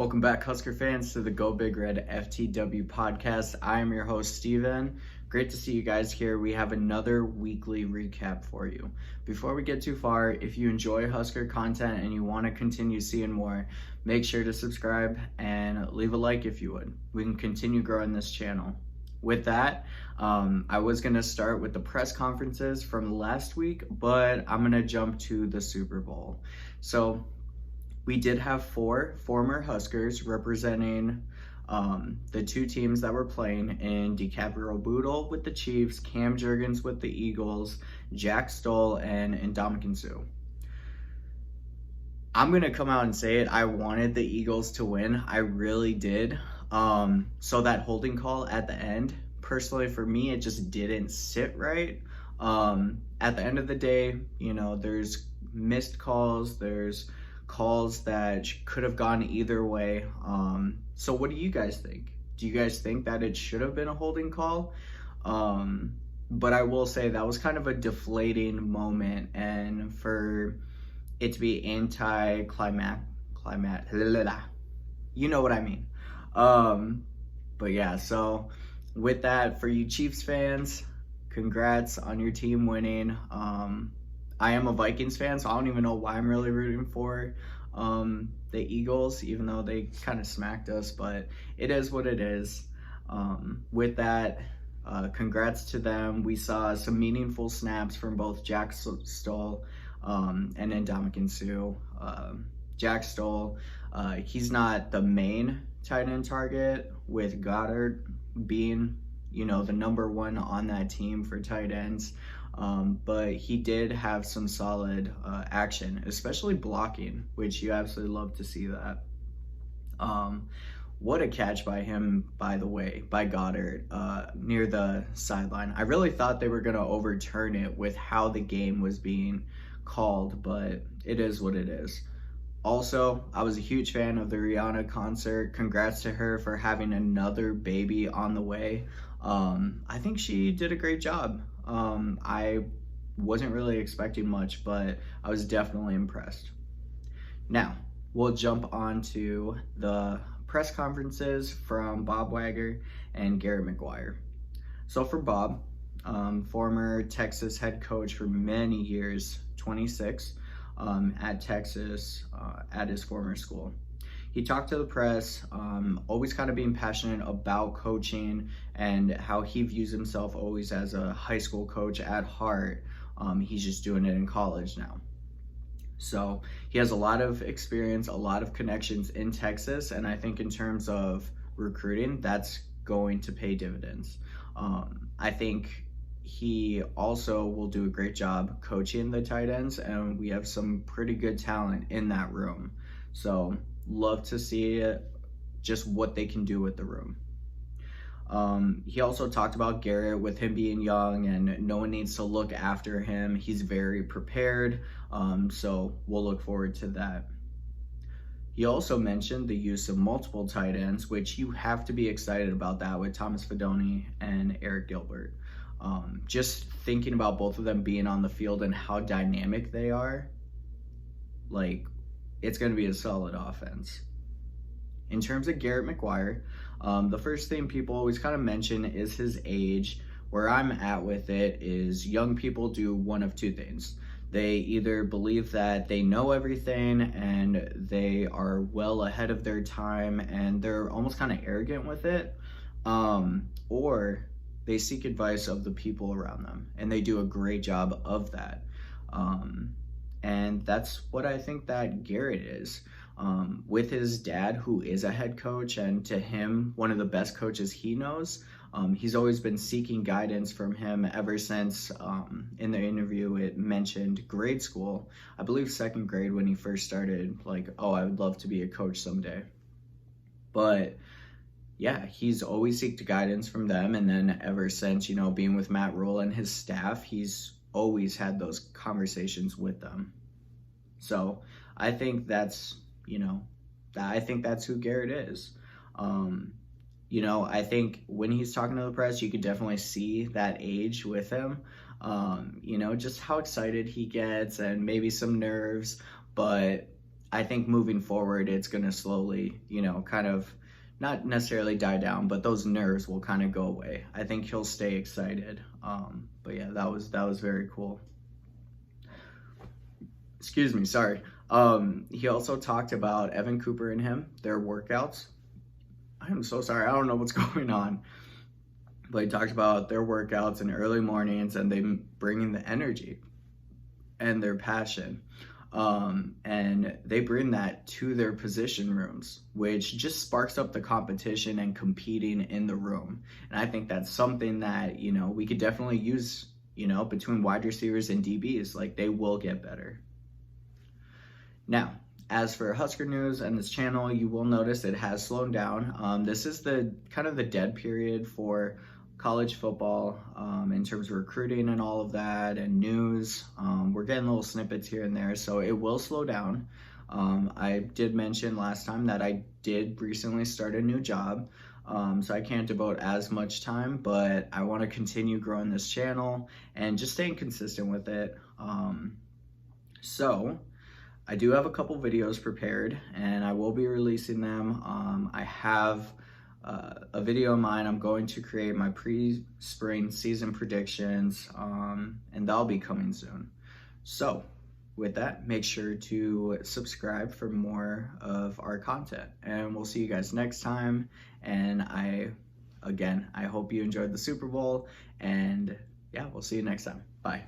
Welcome back, Husker fans, to the Go Big Red FTW podcast. I am your host, Steven. Great to see you guys here. We have another weekly recap for you. Before we get too far, if you enjoy Husker content and you want to continue seeing more, make sure to subscribe and leave a like if you would. We can continue growing this channel. With that, I was going to start with the press conferences from last week, but I'm going to jump to the Super Bowl. So we did have 4 former Huskers representing the 2 teams that were playing in DiCaprio Boodle with the Chiefs, Cam Jurgens with the Eagles, Jack Stoll, and Ndamukong Suh. I'm going to come out and say it. I wanted the Eagles to win. I really did. So that holding call at the end, personally for me, it just didn't sit right. At the end of the day, you know, there's missed calls, there's calls that could have gone either way. So what do you guys think? Do you guys think that it should have been a holding call? But I will say that was kind of a deflating moment, and for it to be anti-climatic, you know what I mean. But yeah, so with that, for you Chiefs fans, congrats on your team winning. I am a Vikings fan, so I don't even know why I'm really rooting for the Eagles, even though they kind of smacked us, but it is what it is. With that, congrats to them. We saw some meaningful snaps from both Jack Stoll and Ndamukong Suh. Jack Stoll, he's not the main tight end target, with Goddard being, you know, the number 1 on that team for tight ends. But he did have some solid action, especially blocking, which you absolutely love to see that. What a catch by him, by the way, by Goddard near the sideline. I really thought they were going to overturn it with how the game was being called, but it is what it is. Also, I was a huge fan of the Rihanna concert. Congrats to her for having another baby on the way. I think she did a great job. I wasn't really expecting much, but I was definitely impressed. Now, we'll jump on to the press conferences from Bob Wagner and Garrett McGuire. So for Bob, former Texas head coach for many years, 26, at Texas, at his former school. He talked to the press, always kind of being passionate about coaching and how he views himself always as a high school coach at heart. He's just doing it in college now. So he has a lot of experience, a lot of connections in Texas, and I think in terms of recruiting, that's going to pay dividends. I think he also will do a great job coaching the tight ends, and we have some pretty good talent in that room. So love to see just what they can do with the room. He also talked about Garrett, with him being young and no one needs to look after him. He's very prepared, so we'll look forward to that. He also mentioned the use of multiple tight ends, which you have to be excited about that with Thomas Fidone and Eric Gilbert. Just thinking about both of them being on the field and how dynamic they are, like, it's going to be a solid offense. In terms of Garrett McGuire, the first thing people always kind of mention is his age. Where I'm at with it is young people do one of 2 things. They either believe that they know everything and they are well ahead of their time and they're almost kind of arrogant with it, or they seek advice of the people around them, and they do a great job of that. And that's what I think that Garrett is. With his dad, who is a head coach, and to him, one of the best coaches he knows, he's always been seeking guidance from him ever since, in the interview, it mentioned grade school. I believe 2nd grade when he first started, like, oh, I would love to be a coach someday. But yeah, he's always seeked guidance from them. And then ever since, you know, being with Matt Rule and his staff, he's always had those conversations with them. So I think that's, you know, I think that's who Garrett is. You know, I think when he's talking to the press, you could definitely see that age with him. You know, just how excited he gets and maybe some nerves, but I think moving forward, it's going to slowly, kind of not necessarily die down, but those nerves will kind of go away. I think he'll stay excited. But yeah, that was very cool. Excuse me, sorry. He also talked about Evan Cooper and him, their workouts. I'm so sorry, I don't know what's going on. But he talked about their workouts in early mornings and them bringing the energy and their passion. And they bring that to their position rooms, which just sparks up the competition and competing in the room. And I think that's something that, we could definitely use, between wide receivers and DBs. Like, they will get better. Now, as for Husker news and this channel, you will notice it has slowed down. This is the kind of the dead period for college football in terms of recruiting and all of that and news. We're getting little snippets here and there, so it will slow down. I did mention last time that I did recently start a new job, so I can't devote as much time, but I want to continue growing this channel and just staying consistent with it. So I do have a couple videos prepared and I will be releasing them. I have a video of mine. I'm going to create my pre-spring season predictions, and that'll be coming soon. So with that, make sure to subscribe for more of our content, and we'll see you guys next time. And I hope you enjoyed the Super Bowl, and yeah, we'll see you next time. Bye.